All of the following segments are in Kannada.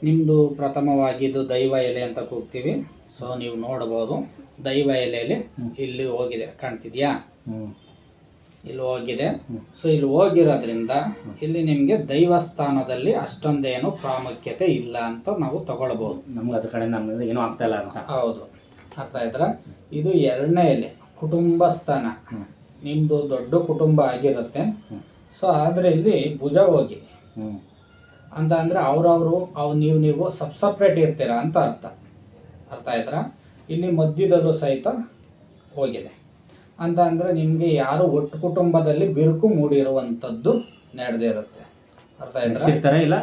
ನಿಮ್ಮದು ಪ್ರಥಮವಾಗಿ ಇದು ದೈವ ಎಲೆ ಅಂತ ಕೂಗ್ತೀವಿ. ಸೊ ನೀವು ನೋಡ್ಬೋದು ದೈವ ಎಲೆಯಲ್ಲಿ ಇಲ್ಲಿ ಹೋಗಿದೆ, ಕಾಣ್ತಿದ್ಯಾ? ಇಲ್ಲಿ ಹೋಗಿದೆ. ಸೊ ಇಲ್ಲಿ ಹೋಗಿರೋದ್ರಿಂದ ಇಲ್ಲಿ ನಿಮಗೆ ದೈವಸ್ಥಾನದಲ್ಲಿ ಅಷ್ಟೊಂದೇನು ಪ್ರಾಮುಖ್ಯತೆ ಇಲ್ಲ ಅಂತ ನಾವು ತಗೊಳ್ಬೋದು. ನಮ್ಗೆ ಅದ್ರ ಕಡೆ ನಮ್ಗೆ ಏನೂ ಆಗ್ತಾ ಇಲ್ಲ ಅಂತ. ಹೌದು, ಅರ್ಥ ಆಯ್ತಾ? ಇದು ಎರಡನೇ ಎಲೆ, ಕುಟುಂಬ ಸ್ಥಾನ. ನಿಮ್ಮದು ದೊಡ್ಡ ಕುಟುಂಬ ಆಗಿರುತ್ತೆ. ಸೊ ಆದರೆ ಇಲ್ಲಿ ಭುಜ ಹೋಗಿದೆ ಅಂತ ಅಂದರೆ ನೀವು ಸಪ್ರೇಟ್ ಇರ್ತೀರಾ ಅಂತ ಅರ್ಥ ಆಯ್ತಾ? ಇಲ್ಲಿ ಮಧ್ಯದಲ್ಲೂ ಸಹಿತ ಹೋಗಿದೆ ಅಂತ ಅಂದರೆ ನಿಮಗೆ ಯಾರು ಒಟ್ಟು ಕುಟುಂಬದಲ್ಲಿ ಬಿರುಕು ಮೂಡಿರುವಂಥದ್ದು ನಡೆದಿರುತ್ತೆ. ಅರ್ಥ ಆಯ್ತಾ? ಇಲ್ಲ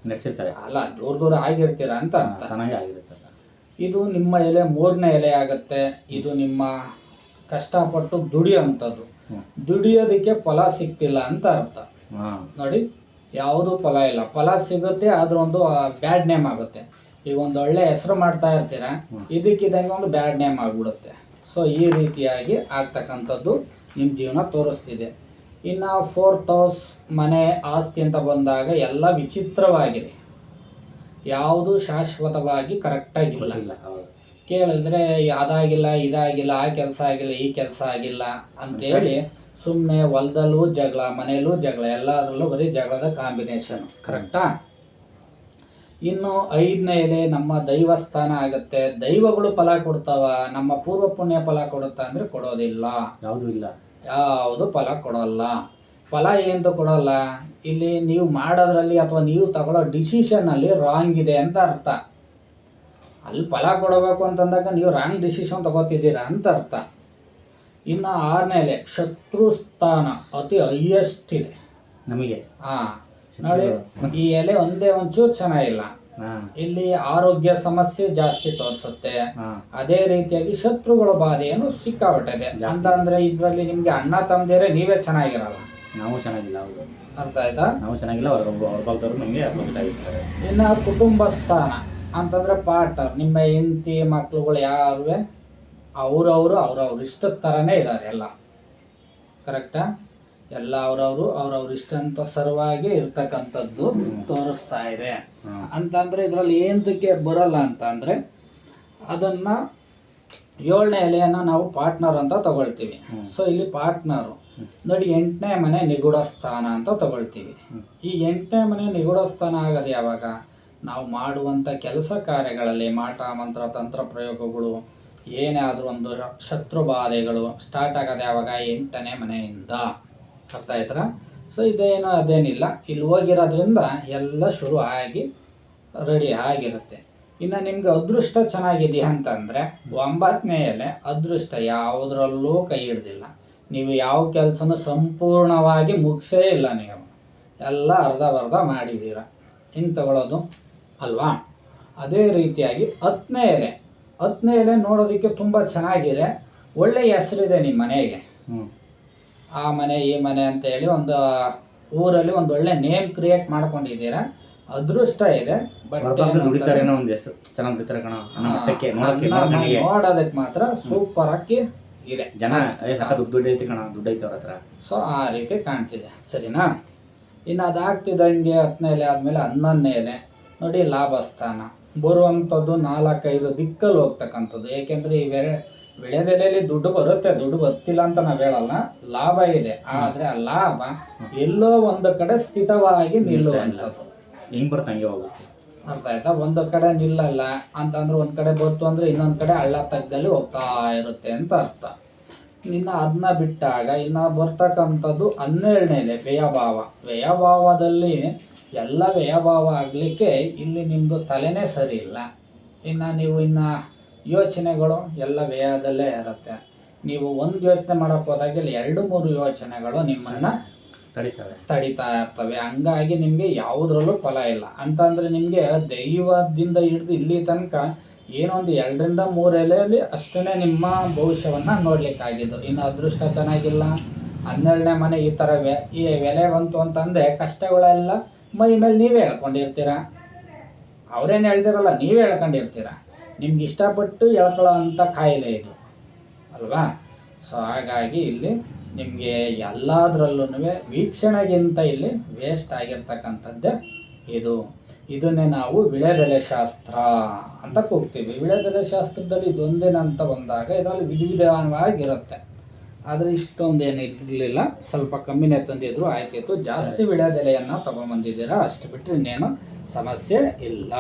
ನಡೆಸಿರ್ತಾರೆ, ಅಲ್ಲ, ದೂರ ಆಗಿರ್ತೀರಾ ಅಂತ ಆಗಿರುತ್ತೆ. ಇದು ನಿಮ್ಮ ಎಲೆ ಮೂರನೇ ಎಲೆ ಆಗುತ್ತೆ. ಇದು ನಿಮ್ಮ ಕಷ್ಟಪಟ್ಟು ದುಡಿಯೋಂಥದ್ದು. ದುಡಿಯೋದಕ್ಕೆ ಫಲ ಸಿಗ್ತಿಲ್ಲ ಅಂತ ಅರ್ಥ. ನೋಡಿ, ಯಾವುದೂ ಫಲ ಇಲ್ಲ. ಫಲ ಸಿಗುತ್ತೆ ಆದ್ರೆ ಒಂದು ಬ್ಯಾಡ್ ನೇಮ್ ಆಗುತ್ತೆ. ಈಗ ಒಂದು ಒಳ್ಳೆ ಹೆಸರು ಮಾಡ್ತಾ ಇರ್ತೀರ, ಇದಕ್ಕಿದ್ದಂಗೆ ಒಂದು ಬ್ಯಾಡ್ ನೇಮ್ ಆಗಿಬಿಡುತ್ತೆ. ಸೊ ಈ ರೀತಿಯಾಗಿ ಆಗ್ತಕ್ಕಂಥದ್ದು ನಿಮ್ಮ ಜೀವನ ತೋರಿಸ್ತಿದೆ. ಇನ್ನು 4th ಹೌಸ್ ಮನೆ ಆಸ್ತಿ ಅಂತ ಬಂದಾಗ ಎಲ್ಲ ವಿಚಿತ್ರವಾಗಿದೆ. ಯಾವುದು ಶಾಶ್ವತವಾಗಿ ಕರೆಕ್ಟಾಗಿಲ್ಲ. ಕೇಳಿದ್ರೆ ಅದಾಗಿಲ್ಲ, ಇದಾಗಿಲ್ಲ, ಆ ಕೆಲಸ ಆಗಿಲ್ಲ, ಈ ಕೆಲಸ ಆಗಿಲ್ಲ ಅಂತೇಳಿ ಸುಮ್ಮನೆ ಹೊಲದಲ್ಲೂ ಜಗಳ, ಮನೆಯಲ್ಲೂ ಜಗಳ, ಎಲ್ಲದರಲ್ಲೂ ಬರೀ ಜಗಳದ ಕಾಂಬಿನೇಷನ್. ಕರೆಕ್ಟಾ? ಇನ್ನು 5ನೇ ಎಲೆ ನಮ್ಮ ದೈವಸ್ಥಾನ ಆಗುತ್ತೆ. ದೈವಗಳು ಫಲ ಕೊಡ್ತಾವ, ನಮ್ಮ ಪೂರ್ವ ಪುಣ್ಯ ಫಲ ಕೊಡುತ್ತಾ ಅಂದರೆ ಕೊಡೋದಿಲ್ಲ. ಯಾವುದು ಫಲ ಕೊಡೋಲ್ಲ. ಫಲ ಏನು ಕೊಡೋಲ್ಲ. ಇಲ್ಲಿ ನೀವು ಮಾಡೋದ್ರಲ್ಲಿ ಅಥವಾ ನೀವು ತಗೊಳ್ಳೋ ಡಿಸಿಷನ್ನಲ್ಲಿ ರಾಂಗ್ ಇದೆ ಅಂತ ಅರ್ಥ. ಅಲ್ಲಿ ಫಲ ಕೊಡಬೇಕು ಅಂತಂದಾಗ ನೀವು ರಾಂಗ್ ಡಿಸಿಷನ್ ತಗೋತಿದ್ದೀರಾ ಅಂತ ಅರ್ಥ. ಇನ್ನು 6ನೇ ಎಲೆ ಶತ್ರು ಸ್ಥಾನ ಅತಿ ಹೈಯೆಸ್ಟ್ ಇದೆ ನಮಗೆ. ನೋಡಿ, ಈ ಎಲೆ ಒಂಚೂರು ಚೆನ್ನಾಗಿಲ್ಲ. ಇಲ್ಲಿ ಆರೋಗ್ಯ ಸಮಸ್ಯೆ ಜಾಸ್ತಿ ತೋರಿಸುತ್ತೆ. ಅದೇ ರೀತಿಯಾಗಿ ಶತ್ರುಗಳ ಬಾಧೆಯನ್ನು ಸಿಕ್ಕಾಬಿಟ್ಟಿದೆ ಅಂತ ಅಂದ್ರೆ ಇದರಲ್ಲಿ ನಿಮ್ಗೆ ಅಣ್ಣ ತಮ್ಮದಿರೇ ನೀವೇ ಚೆನ್ನಾಗಿರಲ್ಲ, ನಾವು ಚೆನ್ನಾಗಿಲ್ಲ. ಅರ್ಥ ಆಯ್ತಾ? ನಾವು ಚೆನ್ನಾಗಿಲ್ಲ, ನಮಗೆ ಇನ್ನು ಕುಟುಂಬ ಸ್ಥಾನ ಅಂತಂದ್ರೆ ಪಾರ್ಟ್ನರ್, ನಿಮ್ಮ ಹೆಂಡತಿ ಮಕ್ಳುಗಳು ಯಾರು ಅವ್ರವ್ರ ಇಷ್ಟದ ಥರನೇ ಇದ್ದಾರೆ ಎಲ್ಲ. ಕರೆಕ್ಟಾ? ಎಲ್ಲ ಅವ್ರವ್ರ ಇಷ್ಟಂತ ಸರ್ವಾಗಿ ಇರ್ತಕ್ಕಂಥದ್ದು ತೋರಿಸ್ತಾ ಇದೆ. ಅಂತಂದ್ರೆ ಇದರಲ್ಲಿ ಏನಕ್ಕೆ ಬರಲ್ಲ ಅಂತ ಅಂದ್ರೆ ಅದನ್ನ 7ನೇ ಎಲೆಯನ್ನ ನಾವು ಪಾರ್ಟ್ನರ್ ಅಂತ ತಗೊಳ್ತೀವಿ. ಸೊ ಇಲ್ಲಿ ಪಾರ್ಟ್ನರು ನೋಡಿ 8ನೇ ಮನೆ ನಿಗೂಢ ಸ್ಥಾನ ಅಂತ ತಗೊಳ್ತೀವಿ. ಈ 8ನೇ ಮನೆ ನಿಗೂಢ ಸ್ಥಾನ ಆಗೋದು ಯಾವಾಗ? ನಾವು ಮಾಡುವಂಥ ಕೆಲಸ ಕಾರ್ಯಗಳಲ್ಲಿ ಮಾಟ ಮಂತ್ರ ತಂತ್ರ ಪ್ರಯೋಗಗಳು, ಏನೇ ಆದರೂ ಒಂದು ಶತ್ರು ಬಾಧೆಗಳು ಸ್ಟಾರ್ಟ್ ಆಗೋದು ಯಾವಾಗ? 8ನೇ ಮನೆಯಿಂದ. ಅರ್ಥ ಆಯ್ತಾ? ಸೊ ಇದೇನೋ ಅದೇನಿಲ್ಲ, ಇಲ್ಲಿ ಹೋಗಿರೋದ್ರಿಂದ ಎಲ್ಲ ಶುರು ಆಗಿ ರೆಡಿ ಆಗಿರುತ್ತೆ. ಇನ್ನು ನಿಮ್ಗೆ ಅದೃಷ್ಟ ಚೆನ್ನಾಗಿದೆಯಾ ಅಂತಂದರೆ 9ನೇ ಎಲೆ ಅದೃಷ್ಟ ಯಾವುದರಲ್ಲೂ ಕೈ ಹಿಡ್ದಿಲ್ಲ. ನೀವು ಯಾವ ಕೆಲಸನೂ ಸಂಪೂರ್ಣವಾಗಿ ಮುಗಿಸೇ ಇಲ್ಲ, ನೀವು ಎಲ್ಲ ಅರ್ಧ ಮಾಡಿದ್ದೀರ. ಹಿಂಗೆ ತಗೊಳ್ಳೋದು ಅಲ್ವಾ? ಅದೇ ರೀತಿಯಾಗಿ 10ನೇ ಎಲೆ ನೋಡೋದಕ್ಕೆ ತುಂಬ ಚೆನ್ನಾಗಿದೆ. ಒಳ್ಳೆಯ ಹೆಸರಿದೆ ನಿಮ್ಮ ಮನೆಗೆ. ಆ ಮನೆ ಈ ಮನೆ ಅಂತ ಹೇಳಿ ಒಂದು ಊರಲ್ಲಿ ಒಂದು ಒಳ್ಳೆ ನೇಮ್ ಕ್ರಿಯೇಟ್ ಮಾಡ್ಕೊಂಡಿದ್ದೀರಾ. ಅದೃಷ್ಟ ಇದೆ. ಬಟ್ ನೋಡೋದಕ್ಕೆ ಮಾತ್ರ ಸೂಪರ್ ಆಗಿ ಇದೆ. ಜನ ದುಡ್ಡು ಐತಿ ಅವ್ರ ಹತ್ರ. ಸೊ ಆ ರೀತಿ ಕಾಣ್ತಿದೆ. ಸರಿನಾ? ಇನ್ನು ಅದಾಗ್ತಿದ್ದಂಗೆ 10ನೇ ಎಲೆ ಆದಮೇಲೆ 11ನೇ ಎಲೆ ನೋಡಿ, ಲಾಭಸ್ಥಾನ ಬರುವಂಥದ್ದು 4-5 ದಿಕ್ಕಲ್ಲಿ ಹೋಗ್ತಕ್ಕಂಥದ್ದು. ಏಕೆಂದರೆ ಈ ವಿಳೆದೆಲೆಯಲ್ಲಿ ದುಡ್ಡು ಬರುತ್ತೆ, ದುಡ್ಡು ಬರ್ತಿಲ್ಲ ಅಂತ ನಾವು ಹೇಳಲ್ಲ, ಲಾಭ ಇದೆ. ಆದರೆ ಆ ಲಾಭ ಎಲ್ಲೋ ಒಂದು ಕಡೆ ಸ್ಥಿತವಾಗಿ ನಿಲ್ಲುವಂಥದ್ದು. ಹೆಂಗೆ ಬರುತ್ತೆ ಹಂಗೆ ಹೋಗುತ್ತೆ. ಅರ್ಥ ಆಯ್ತಾ? ಒಂದು ಕಡೆ ನಿಲ್ಲಲ್ಲ ಅಂತಂದ್ರೆ ಒಂದು ಕಡೆ ಬರ್ತು ಅಂದರೆ ಇನ್ನೊಂದು ಕಡೆ ಹಳ್ಳ ತಗ್ಗಲ್ಲಿ ಹೋಗ್ತಾ ಇರುತ್ತೆ ಅಂತ ಅರ್ಥ. ಇನ್ನು ಅದನ್ನ ಬಿಟ್ಟಾಗ ಇನ್ನು ಬರ್ತಕ್ಕಂಥದ್ದು 12ನೇ ಎಲೆ ವ್ಯಯಭಾವದಲ್ಲಿ ಎಲ್ಲ ವ್ಯಯಭಾವ ಆಗಲಿಕ್ಕೆ ಇಲ್ಲಿ ನಿಮ್ಮದು ತಲೆನೇ ಸರಿ ಇಲ್ಲ. ಇನ್ನು ಯೋಚನೆಗಳು ಎಲ್ಲ ವ್ಯಯದಲ್ಲೇ ಇರುತ್ತೆ. ನೀವು ಒಂದು ಯೋಚನೆ ಮಾಡೋಕ್ಕೆ ಹೋದಾಗ ಇಲ್ಲಿ 2-3 ಯೋಚನೆಗಳು ನಿಮ್ಮನ್ನು ತಡಿತಾ ಇರ್ತವೆ. ಹಂಗಾಗಿ ನಿಮಗೆ ಯಾವುದ್ರಲ್ಲೂ ಫಲ ಇಲ್ಲ ಅಂತಂದರೆ ನಿಮಗೆ ದೈವದಿಂದ ಹಿಡಿದು ಇಲ್ಲಿ ತನಕ ಏನೊಂದು 2-3 ಎಲೆಯಲ್ಲಿ ಅಷ್ಟೇ ನಿಮ್ಮ ಭವಿಷ್ಯವನ್ನು ನೋಡಲಿಕ್ಕಾಗಿದ್ದು. ಇನ್ನು ಅದೃಷ್ಟ ಚೆನ್ನಾಗಿಲ್ಲ, 12ನೇ ಮನೆ ಈ ಥರ ಈ ಬೆಲೆ ಬಂತು ಅಂತಂದರೆ ಕಷ್ಟಗಳೆಲ್ಲ ಮೈ ಮೇಲೆ ನೀವೇ ಹೇಳ್ಕೊಂಡಿರ್ತೀರ. ಅವರೇನು ಹೇಳ್ದಿರಲ್ಲ, ನೀವೇ ಹೇಳ್ಕೊಂಡಿರ್ತೀರ. ನಿಮ್ಗೆ ಇಷ್ಟಪಟ್ಟು ಹೇಳ್ಕೊಳ್ಳೋ ಅಂಥ ಕಾಯಿಲೆ ಇದು ಅಲ್ವಾ? ಸೊ ಹಾಗಾಗಿ ಇಲ್ಲಿ ನಿಮಗೆ ಎಲ್ಲದರಲ್ಲೂ ವೀಕ್ಷಣೆಗಿಂತ ಇಲ್ಲಿ ವೇಸ್ಟ್ ಆಗಿರ್ತಕ್ಕಂಥದ್ದೇ ಇದನ್ನೇ ನಾವು ವಿಳೆದೆಲೆ ಶಾಸ್ತ್ರ ಅಂತ ಕೂಗ್ತೀವಿ. ವಿಳೆದೆಲೆ ಶಾಸ್ತ್ರದಲ್ಲಿ ಇದೊಂದೇನಂತ ಬಂದಾಗ ಇದರಲ್ಲಿ ವಿಧವಿಧವಾಗಿರುತ್ತೆ. ಆದರೆ ಇಷ್ಟೊಂದು ಏನು ಇರಲಿಲ್ಲ, ಸ್ವಲ್ಪ ಕಮ್ಮಿನೇ ತಂದಿದ್ರು, ಆಯ್ತಿತ್ತು. ಜಾಸ್ತಿ ವಿಳೆದೆಲೆಯನ್ನು ತೊಗೊಂಬಂದಿದ್ದೀರಾ, ಅಷ್ಟು ಬಿಟ್ಟರೆ ಇನ್ನೇನು ಸಮಸ್ಯೆ ಇಲ್ಲ.